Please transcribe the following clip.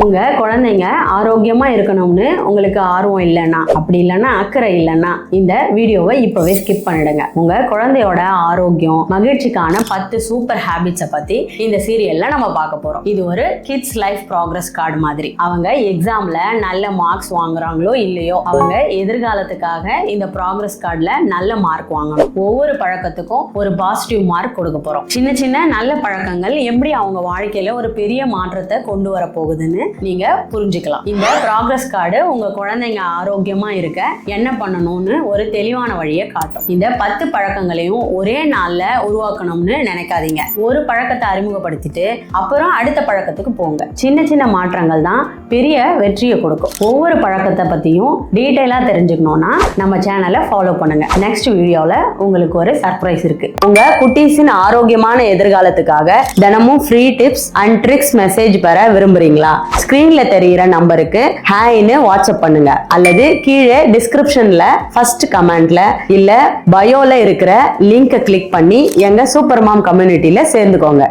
உங்க குழந்தைங்க ஆரோக்கியமா இருக்கணும்னு உங்களுக்கு ஆர்வம் இல்லைன்னா, அப்படி இல்லைன்னா அக்கறை இல்லைன்னா இந்த வீடியோவை இப்பவே ஸ்கிப் பண்ணிடுங்க. உங்க குழந்தையோட ஆரோக்கியம் மகிழ்ச்சிக்கான 10 சூப்பர் ஹேபிட்ஸை பத்தி இந்த சீரியல்ல நம்ம பார்க்க போறோம். இது ஒரு கிட்ஸ் லைஃப் ப்ராக்ரஸ் கார்டு மாதிரி. அவங்க எக்ஸாம்ல நல்ல மார்க்ஸ் வாங்குறாங்களோ இல்லையோ, அவங்க எதிர்காலத்துக்காக இந்த ப்ராக்ரஸ் கார்டுல நல்ல மார்க் வாங்கணும். ஒவ்வொரு பழக்கத்துக்கும் ஒரு பாசிட்டிவ் மார்க் கொடுக்க போறோம். சின்ன சின்ன நல்ல பழக்கங்கள் எப்படி அவங்க வாழ்க்கையில ஒரு பெரிய மாற்றத்தை கொண்டு வர போகுதுன்னு நீங்க புரிஞ்சுக்கலாம். இந்த ப்ராக்ரஸ் கார்டு உங்க குழந்தைங்க ஆரோக்கியமா இருக்க என்ன பண்ணணும்னு ஒரு தெளிவான வழியை காட்டும். இந்த 10 பழக்கங்களையும் ஒரே நாள்ல உருவாக்கணும்னு நினைக்காதீங்க. ஒரு பழக்கத்தை அறிமுகப்படுத்திட்டு அப்புறம் அடுத்த பழக்கத்துக்கு போங்க. சின்ன சின்ன மாற்றங்கள் தான் பெரிய வெற்றியை கொடுக்கும். ஒவ்வொரு பழக்கத்தை பத்தியும் டீடைலா தெரிஞ்சுக்கணும்னா நம்ம சேனலை ஃபாலோ பண்ணுங்க. நெக்ஸ்ட் வீடியோல உங்களுக்கு ஒரு சர்ப்ரைஸ் இருக்கு. உங்க குட்டீஸின் ஆரோக்கியமான எதிர்காலத்துக்காக தினமும் free tips and tricks message பெற விரும்புறீங்களா? ஸ்கிரீன்ல தெரிகிற நம்பருக்கு ஹாய்னு வாட்ஸ்அப் பண்ணுங்க, அல்லது கீழே டிஸ்கிரிப்ஷன்ல ஃபர்ஸ்ட் கமெண்ட்ல இல்ல பயோல இருக்கிற லிங்கை கிளிக் பண்ணி எங்க சூப்பர் மாம் கம்யூனிட்டியில சேர்ந்துக்கோங்க.